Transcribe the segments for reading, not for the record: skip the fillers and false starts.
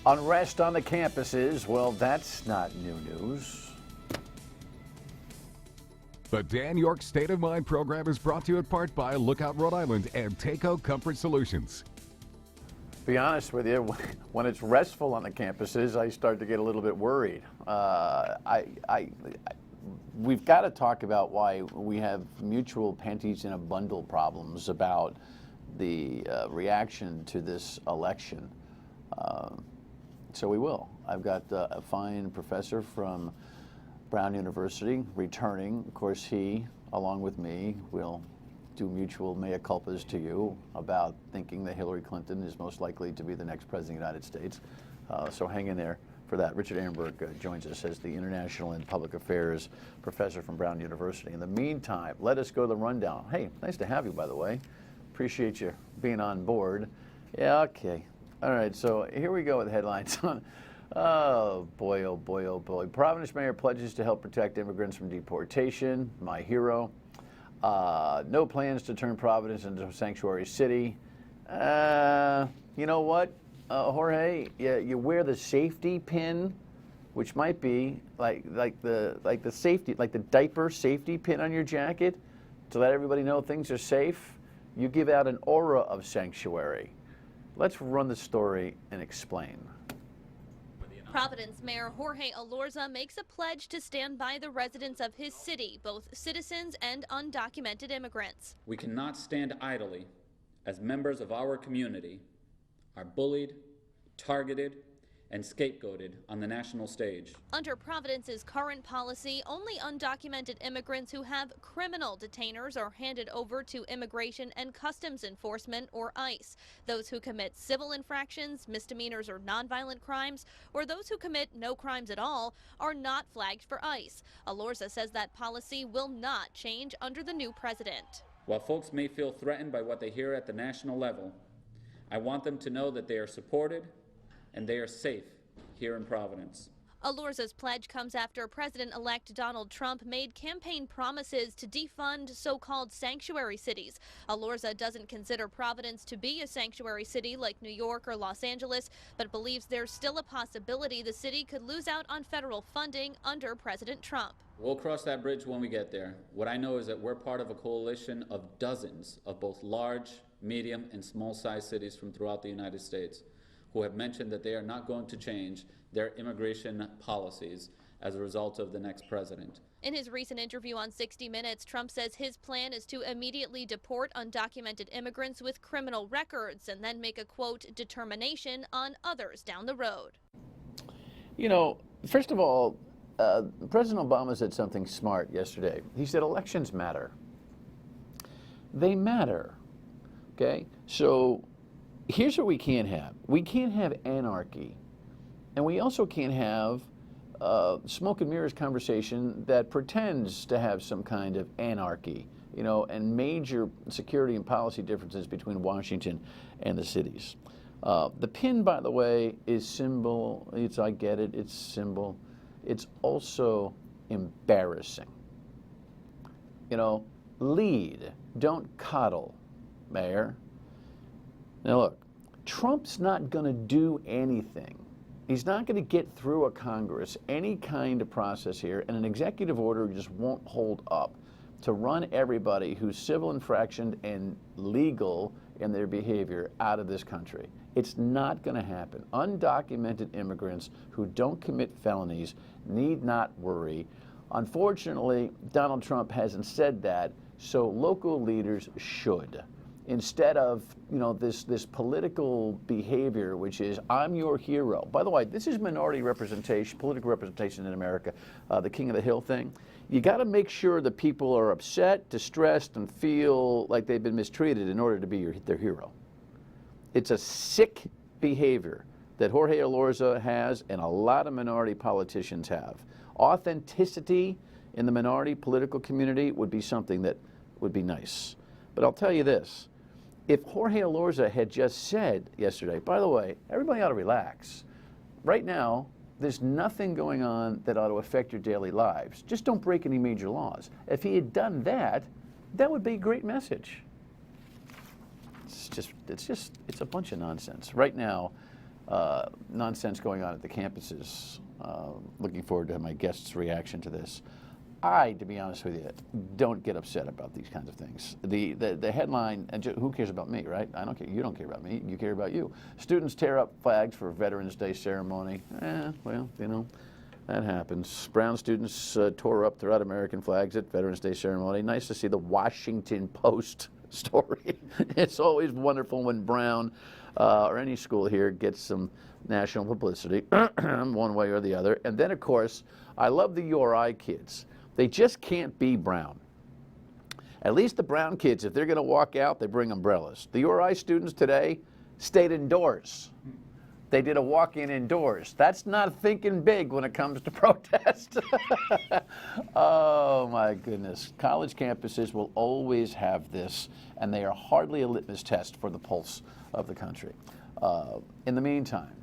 Unrest on the campuses, well, that's not new news. The Dan York State of Mind program is brought to you in part by Lookout Rhode Island and Takeo Comfort Solutions. Be honest with you, when it's restful on the campuses, I start to get a little bit worried. We've got to talk about why we have mutual panties in a bundle problems about the reaction to this election. So we will. I've got a fine professor from Brown University returning. Of course, he, along with me, will do mutual mea culpas to you about thinking that Hillary Clinton is most likely to be the next president of the United States. So hang in there for that. Richard Arenberg joins us as the International and Public Affairs professor from Brown University. In the meantime, let us go to the rundown. Hey, nice to have you, by the way. Appreciate you being on board. Yeah, okay. All right, so here we go with headlines on, oh boy, oh boy, oh boy. Providence mayor pledges to help protect immigrants from deportation, my hero. No plans to turn Providence into a sanctuary city. You know what, Jorge, you wear the safety pin, which might be like the diaper safety pin on your jacket to let everybody know things are safe. You give out an aura of sanctuary. Let's run the story and explain. Providence Mayor Jorge Elorza makes a pledge to stand by the residents of his city, both citizens and undocumented immigrants. We cannot stand idly as members of our community are bullied, targeted, and scapegoated on the national stage. Under Providence's current policy, only undocumented immigrants who have criminal detainers are handed over to Immigration and Customs Enforcement, or ICE. Those who commit civil infractions, misdemeanors, or nonviolent crimes, or those who commit no crimes at all, are not flagged for ICE. Elorza says that policy will not change under the new president. While folks may feel threatened by what they hear at the national level, I want them to know that they are supported and they are safe here in Providence. Elorza's pledge comes after President-elect Donald Trump made campaign promises to defund so-called sanctuary cities. Elorza doesn't consider Providence to be a sanctuary city like New York or Los Angeles, but believes there's still a possibility the city could lose out on federal funding under President Trump. We'll cross that bridge when we get there. What I know is that we're part of a coalition of dozens of both large, medium, and small-sized cities from throughout the United States who have mentioned that they are not going to change their immigration policies as a result of the next president. In his recent interview on 60 Minutes, Trump says his plan is to immediately deport undocumented immigrants with criminal records and then make a, quote, determination on others down the road. You know, first of all, President Obama said something smart yesterday. He said elections matter. They matter, okay? So here's what we can't have. We can't have anarchy, and we also can't have smoke and mirrors conversation that pretends to have some kind of anarchy, you know, and major security and policy differences between Washington and the cities. The pin, by the way, is symbol. I get it, it's symbol. It's also embarrassing. You know, lead, don't coddle, Mayor. Now look, Trump's not going to do anything. He's not going to get through a Congress, any kind of process here, and an executive order just won't hold up to run everybody who's civil infraction and legal in their behavior out of this country. It's not going to happen. Undocumented immigrants who don't commit felonies need not worry. Unfortunately, Donald Trump hasn't said that, so local leaders should. Instead of, you know, this political behavior, which is, I'm your hero. By the way, this is minority representation, political representation in America, the King of the Hill thing. You got to make sure that people are upset, distressed, and feel like they've been mistreated in order to be their hero. It's a sick behavior that Jorge Elorza has and a lot of minority politicians have. Authenticity in the minority political community would be something that would be nice. But I'll tell you this. If Jorge Elorza had just said yesterday, by the way, everybody ought to relax. Right now, there's nothing going on that ought to affect your daily lives. Just don't break any major laws. If he had done that, that would be a great message. It's a bunch of nonsense. Right now, nonsense going on at the campuses. Looking forward to my guests' reaction to this. To be honest with you, don't get upset about these kinds of things. The headline, and who cares about me, right? I don't care. You don't care about me. You care about you. Students tear up flags for Veterans Day ceremony. Well, you know, that happens. Brown students tore up throughout American flags at Veterans Day ceremony. Nice to see the Washington Post story. It's always wonderful when Brown or any school here gets some national publicity, one way or the other. And then, of course, I love the URI kids. They just can't be Brown. At least the Brown kids, if they're going to walk out, they bring umbrellas. The URI students today stayed indoors. They did a walk-in indoors. That's not thinking big when it comes to protest. Oh, my goodness. College campuses will always have this, and they are hardly a litmus test for the pulse of the country. In the meantime,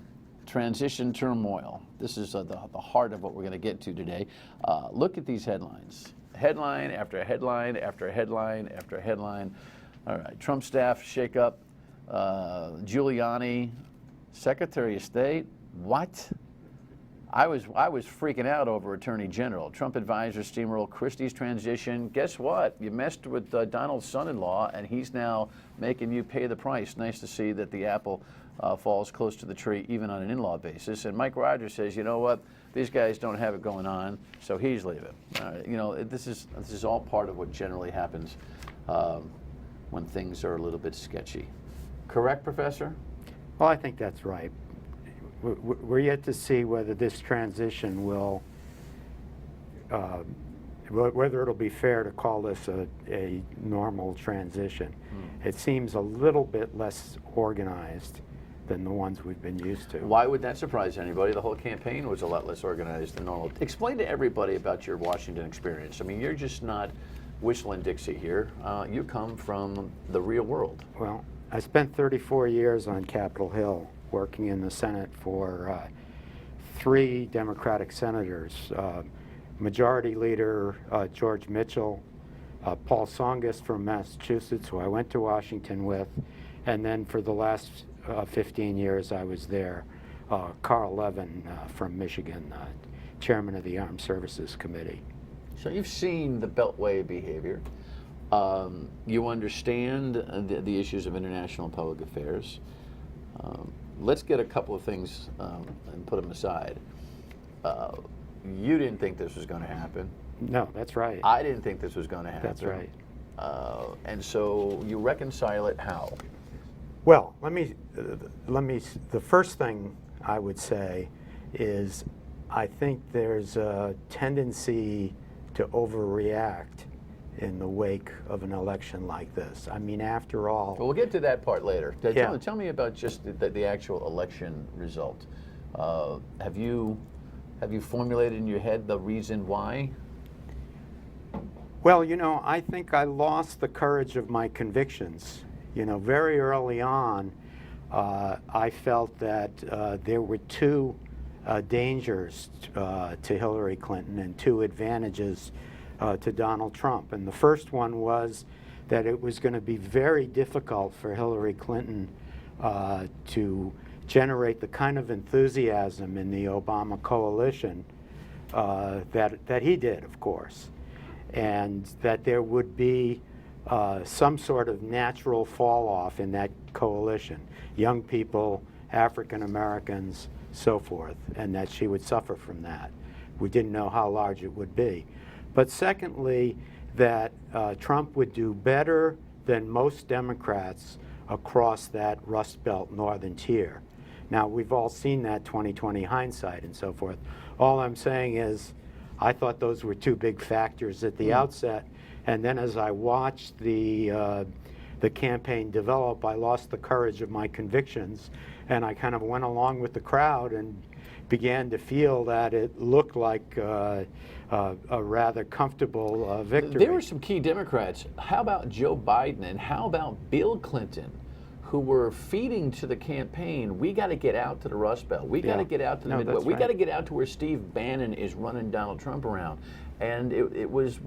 transition turmoil. This is the heart of what we're going to get to today. Look at these headlines. Headline after headline after headline after headline. All right, Trump staff shakeup. Giuliani, Secretary of State. What? I was freaking out over Attorney General. Trump advisor steamroll Christie's transition. Guess what? You messed with Donald's son-in-law, and he's now making you pay the price. Nice to see that the apple falls close to the tree, even on an in-law basis. And Mike Rogers says, you know what? These guys don't have it going on, so he's leaving. You know, this is all part of what generally happens when things are a little bit sketchy. Correct, Professor? Well, I think that's right. We're yet to see whether this transition will, whether it'll be fair to call this a normal transition. It seems a little bit less organized than the ones we've been used to. Why would that surprise anybody? The whole campaign was a lot less organized than normal. Explain to everybody about your Washington experience. I mean, you're just not whistling Dixie here. You come from the real world. Well, I spent 34 years on Capitol Hill working in the Senate for 3 Democratic senators, Majority Leader George Mitchell, Paul Tsongas from Massachusetts, who I went to Washington with, and then for the last 15 years I was there, Carl Levin from Michigan, chairman of the Armed Services Committee. So you've seen the Beltway behavior. You understand the issues of international and public affairs. Let's get a couple of things and put them aside. You didn't think this was going to happen. No, that's right. I didn't think this was going to happen. That's right. And so you reconcile it how? Well, the first thing I would say is I think there's a tendency to overreact in the wake of an election like this. I mean, after all... Well, we'll get to that part later. Yeah. Tell me about just the actual election result. Have you formulated in your head the reason why? Well, you know, I think I lost the courage of my convictions. You know, very early on, I felt that there were 2 dangers to Hillary Clinton and 2 advantages to Donald Trump. And the first one was that it was going to be very difficult for Hillary Clinton to generate the kind of enthusiasm in the Obama coalition that he did, of course, and that there would be some sort of natural fall off in that coalition, young people, African Americans, so forth, and that she would suffer from that. We didn't know how large it would be. But secondly, that Trump would do better than most Democrats across that Rust Belt northern tier. Now, we've all seen that 20/20 hindsight and so forth. All I'm saying is I thought those were 2 big factors at the outset, and then as I watched the campaign develop, I lost the courage of my convictions, and I kind of went along with the crowd and began to feel that it looked like a rather comfortable victory. There were some key Democrats. How about Joe Biden and how about Bill Clinton, who were feeding to the campaign, we got to get out to the Rust Belt. We got to get out to the Midwest. We got to get out to where Steve Bannon is running Donald Trump around. And it was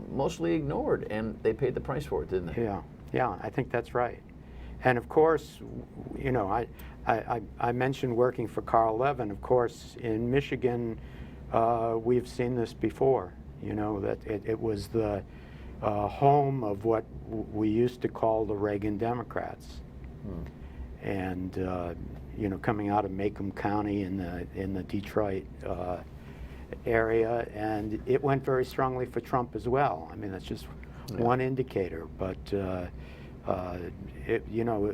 mostly ignored, and they paid the price for it, didn't they? Yeah, I think that's right. And of course, you know, I mentioned working for Carl Levin. Of course, in Michigan, we've seen this before. You know, that it was the home of what we used to call the Reagan Democrats. And you know, coming out of Macomb County in the Detroit area, and it went very strongly for Trump as well. I mean, that's just one indicator, but you know,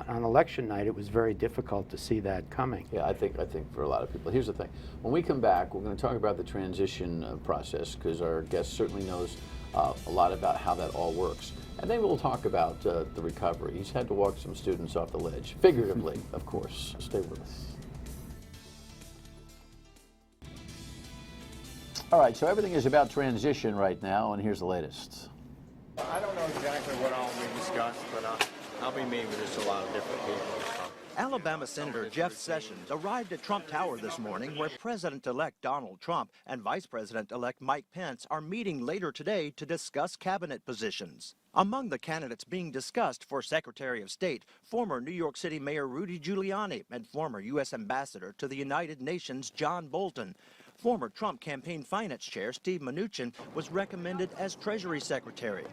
on election night, it was very difficult to see that coming. Yeah, I think for a lot of people. Here's the thing: when we come back, we're going to talk about the transition process, because our guest certainly knows a lot about how that all works. And then we'll talk about the recovery. He's had to walk some students off the ledge, figuratively, of course. Stay with us. All right, so everything is about transition right now, and here's the latest. I don't know exactly what all we discussed, but I'll be meeting with just a lot of different people. Alabama Senator Jeff Sessions arrived at Trump Tower this morning, where President-elect Donald Trump and Vice President-elect Mike Pence are meeting later today to discuss cabinet positions. Among the candidates being discussed for Secretary of State, former New York City Mayor Rudy Giuliani and former U.S. Ambassador to the United Nations John Bolton. Former Trump campaign finance chair Steve Mnuchin was recommended as Treasury Secretary.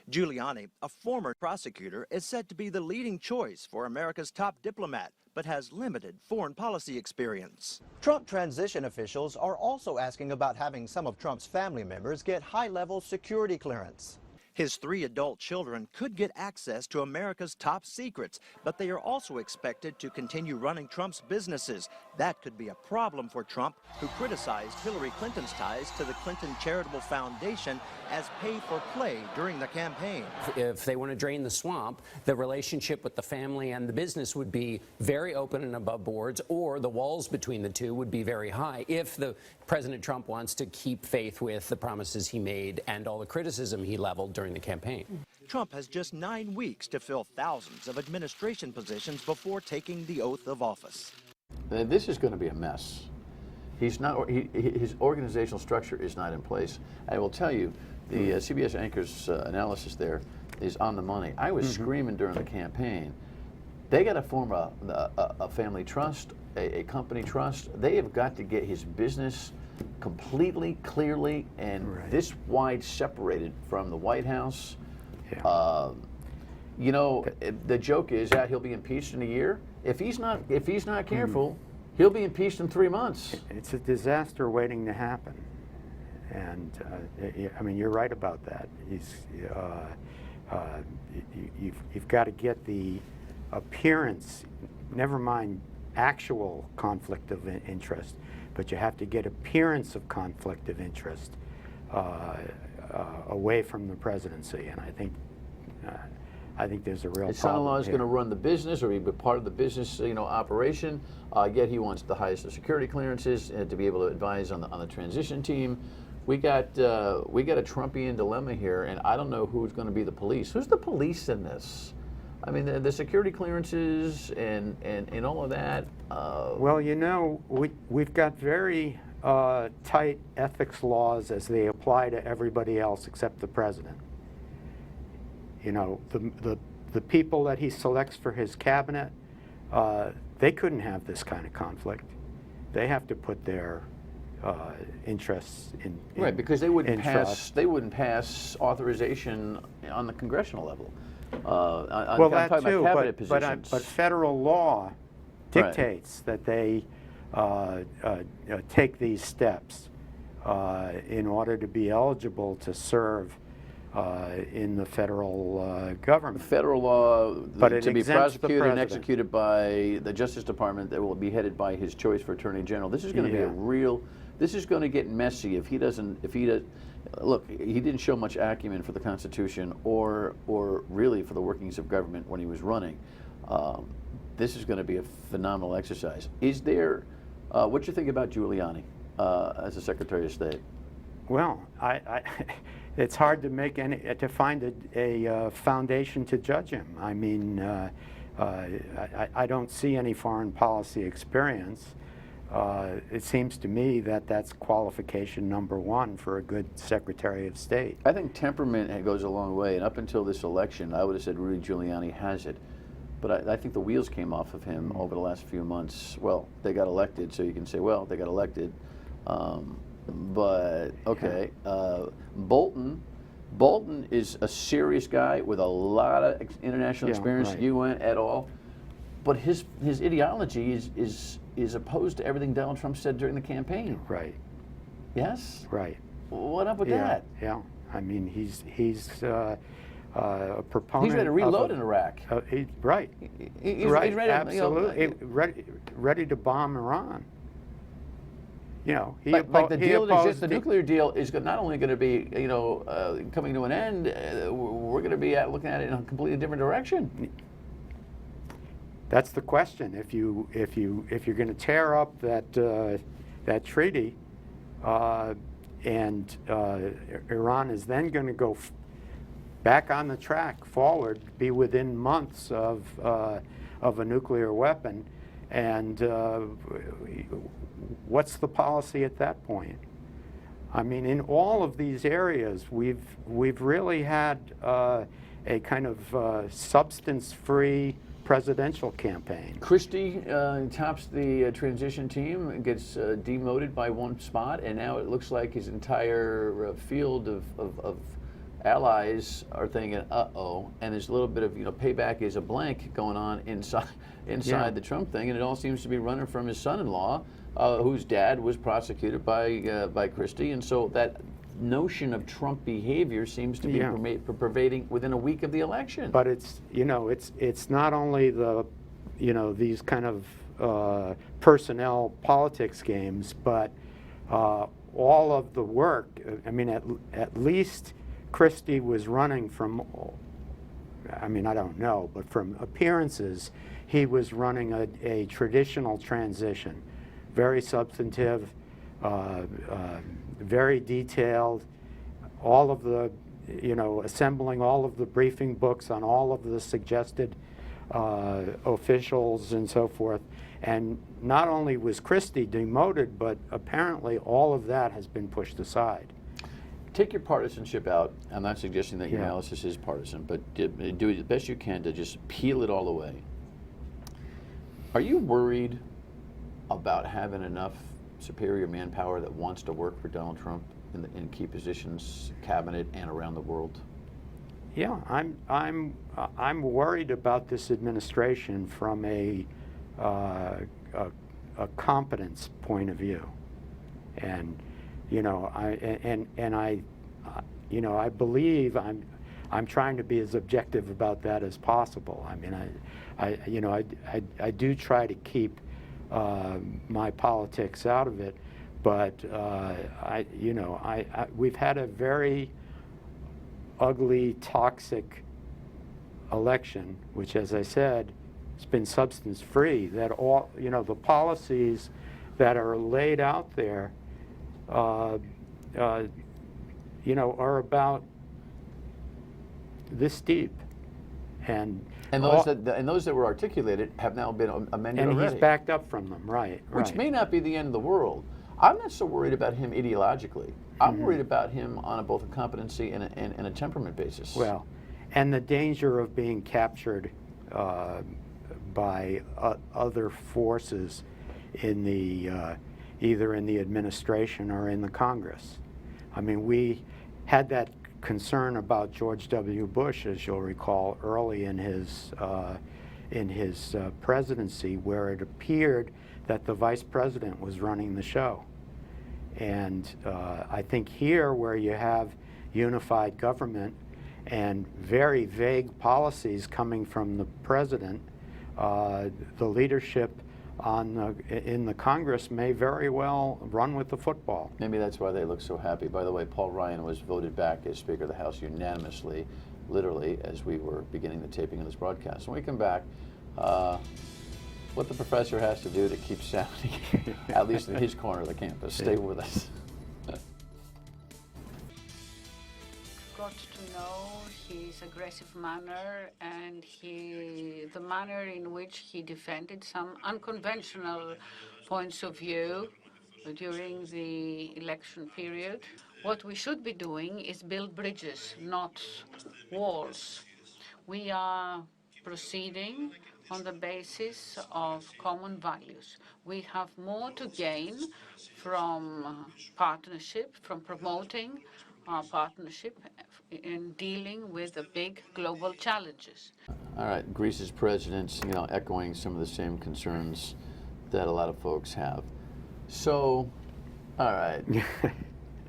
Giuliani, a former prosecutor, is said to be the leading choice for America's top diplomat, but has limited foreign policy experience. Trump transition officials are also asking about having some of Trump's family members get high-level security clearance. His 3 adult children could get access to America's top secrets, but they are also expected to continue running Trump's businesses. That could be a problem for Trump, who criticized Hillary Clinton's ties to the Clinton Charitable Foundation as pay-for-play during the campaign. If they want to drain the swamp, the relationship with the family and the business would be very open and above boards, or the walls between the two would be very high if the President Trump wants to keep faith with the promises he made and all the criticism he leveled during the campaign. Trump has just 9 weeks to fill thousands of administration positions before taking the oath of office. This is going to be a mess. He's not. His organizational structure is not in place. I will tell you, the CBS anchor's analysis there is on the money. I was screaming during the campaign. They got to form a family trust, a company trust. They have got to get his business completely, clearly, and this wide separated from the White House. Yeah. You know, the joke is that he'll be impeached in a year. If he's not careful, he'll be impeached in 3 months. It's a disaster waiting to happen. And I mean, you're right about that. You've got to get the appearance, never mind actual conflict of interest, but you have to get appearance of conflict of interest away from the presidency. And I think there's a real problem. His son-in-law is going to run the business, or be part of the business, operation. Yet he wants the highest of security clearances to be able to advise on the transition team. We got a Trumpian dilemma here, and I don't know who's going to be the police. Who's the police in this? I mean, the security clearances and all of that. Well, you know, we've got very tight ethics laws as they apply to everybody else except the president. You know, the people that he selects for his cabinet, they couldn't have this kind of conflict. They have to put their interests in right, because they wouldn't pass. trust. They wouldn't pass authorization on the congressional level. Well, that too, but federal law dictates that they take these steps in order to be eligible to serve in the federal government. Federal law to be prosecuted and executed by the Justice Department that will be headed by his choice for Attorney General. This is going to be a real. This is going to get messy if he doesn't. Look, he didn't show much acumen for the Constitution or really for the workings of government when he was running. This is going to be a phenomenal exercise. Is there? What do you think about Giuliani as a Secretary of State? Well, it's hard to find a foundation to judge him. I mean, I don't see any foreign policy experience. It seems to me that that's qualification number one for a good Secretary of State. I think temperament goes a long way, and up until this election, I would have said Rudy Giuliani has it. But I think the wheels came off of him over the last few months. Well, they got elected, so you can say, well, they got elected. But okay, Bolton is a serious guy with a lot of international experience, right. UN et al. But his ideology is opposed to everything Donald Trump said during the campaign. Right. Yes. Right. What up with that? Yeah. I mean, he's a proponent. He's ready to reload in Iraq. Right. He's right. ready. Absolutely. Ready to bomb Iran. You know, like the deal that exists, the the nuclear deal is not only going to be, coming to an end. We're going to be looking at it in a completely different direction. That's the question. If you're going to tear up that treaty, and Iran is then going to go back on the track forward, be within months of a nuclear weapon, and what's the policy at that point? I mean, in all of these areas, we've really had a kind of substance-free presidential campaign. Christie tops the transition team, gets demoted by one spot, and now it looks like his entire field of allies are thinking, uh-oh, and there's a little bit of, payback is a blank going on inside the Trump thing, and it all seems to be running from his son-in-law, whose dad was prosecuted by Christie, and so that notion of Trump behavior seems to be pervading within a week of the election. But it's not only these kind of personnel politics games, but all of the work. I mean, at least Christie was running from, I mean, I don't know, but from appearances, he was running a traditional transition, very substantive, very detailed, all of the, assembling all of the briefing books on all of the suggested officials and so forth. And not only was Christie demoted, but apparently all of that has been pushed aside. Take your partisanship out. I'm not suggesting that your analysis is partisan, but do the best you can to just peel it all away. Are you worried about having enough superior manpower that wants to work for Donald Trump in key positions, cabinet and around the world? Yeah, I'm worried about this administration from a competence point of view, and I believe I'm trying to be as objective about that as possible. I mean, I do try to keep my politics out of it, but we've had a very ugly, toxic election, which, as I said, has been substance-free. That all, the policies that are laid out there, are about this deep, and those that were articulated have now been amended and already. he's backed up from them, right? Which may not be the end of the world. I'm not so worried about him ideologically. I'm worried about him on both a competency and a temperament basis. Well, and the danger of being captured by other forces in the either in the administration or in the Congress. I mean, we had that concern about George W. Bush, as you'll recall, early in his presidency, where it appeared that the vice president was running the show. And I think here, where you have unified government and very vague policies coming from the president, the leadership in the Congress may very well run with the football. Maybe that's why they look so happy. By the way, Paul Ryan was voted back as Speaker of the House unanimously, literally, as we were beginning the taping of this broadcast. When we come back, what the professor has to do to keep sounding, at least in his corner of the campus. Stay with us. Got to know his aggressive manner and the manner in which he defended some unconventional points of view during the election period. What we should be doing is build bridges, not walls. We are proceeding on the basis of common values. We have more to gain from partnership, from promoting our partnership in dealing with the big global challenges. All right, Greece's president's, echoing some of the same concerns that a lot of folks have. So, all right.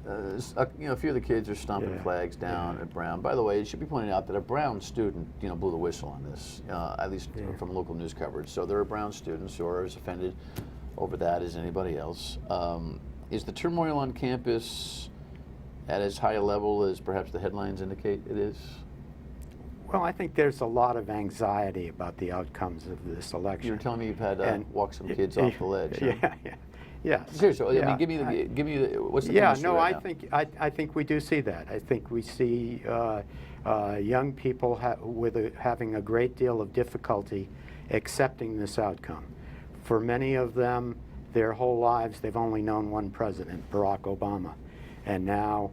A few of the kids are stomping flags down at Brown. By the way, it should be pointed out that a Brown student, blew the whistle on this, at least from local news coverage. So there are Brown students who are as offended over that as anybody else. Is the turmoil on campus at as high a level as perhaps the headlines indicate it is? Well, I think there's a lot of anxiety about the outcomes of this election. You're telling me you've had to walk some kids off the ledge. Huh? Yeah. Yes. Seriously, I mean, give me what's the chemistry right now? I think we do see that. I think we see young people having a great deal of difficulty accepting this outcome. For many of them, their whole lives, they've only known one president, Barack Obama. And now,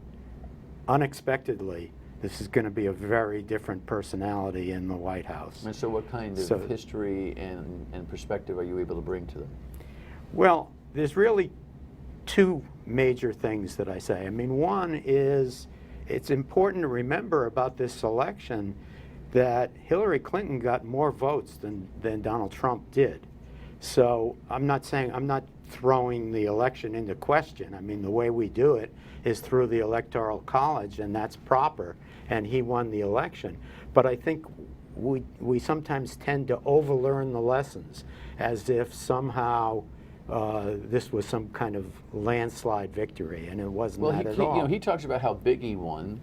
unexpectedly, this is going to be a very different personality in the White House. And so what kind of history and perspective are you able to bring to them? Well, there's really two major things that I say. I mean, one is it's important to remember about this election that Hillary Clinton got more votes than Donald Trump did. So I'm not throwing the election into question. I mean, the way we do it is through the Electoral College, and that's proper, and he won the election. But I think we sometimes tend to overlearn the lessons as if somehow this was some kind of landslide victory, and it wasn't that at all. He talks about how big he won,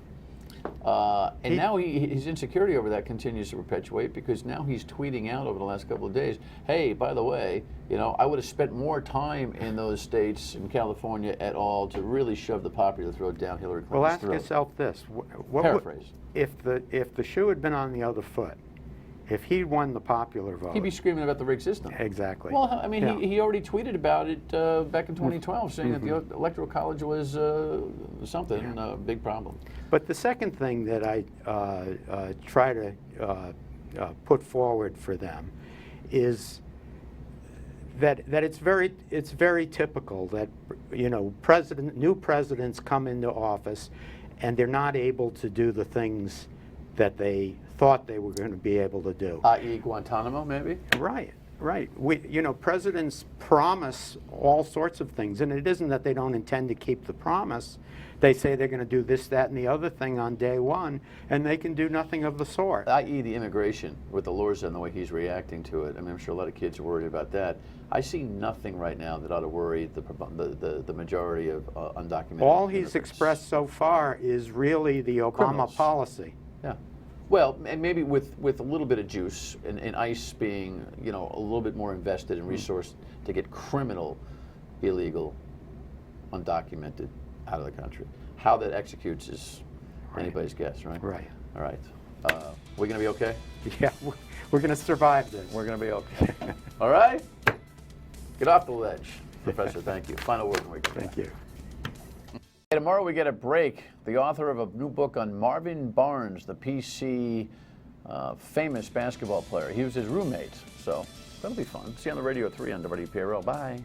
and now his insecurity over that continues to perpetuate because now he's tweeting out over the last couple of days, hey, by the way, I would have spent more time in those states, in California et al., to really shove the popular throat down Hillary Clinton's throat. Well, ask yourself this. Paraphrase. If the shoe had been on the other foot, if he won the popular vote, he'd be screaming about the rigged system. Exactly. Well, I mean, he already tweeted about it back in 2012, saying that the Electoral College was a big problem. But the second thing that I try to put forward for them is that it's very typical that new presidents come into office and they're not able to do the things that they thought they were going to be able to do. I.e. Guantanamo, maybe? Right. Presidents promise all sorts of things, and it isn't that they don't intend to keep the promise. They say they're going to do this, that, and the other thing on day one, and they can do nothing of the sort. I.e. the immigration, with the Lorza and the way he's reacting to it. I mean, I'm sure a lot of kids are worried about that. I see nothing right now that ought to worry the majority of undocumented All he's immigrants. expressed so far is really the Obama Criminals. policy. Yeah. Well, and maybe with a little bit of juice, and ICE being, a little bit more invested in resource to get criminal, illegal, undocumented out of the country. How that executes is anybody's guess, right? Right. All right. We're going to be okay? Yeah, we're going to survive this. We're going to be okay. All right? Get off the ledge. Professor, thank you. Final word when we come back. Thank you. Tomorrow we get a break. The author of a new book on Marvin Barnes, the PC famous basketball player. He was his roommate, so that'll be fun. See you on the radio at 3 on WPRL. Bye.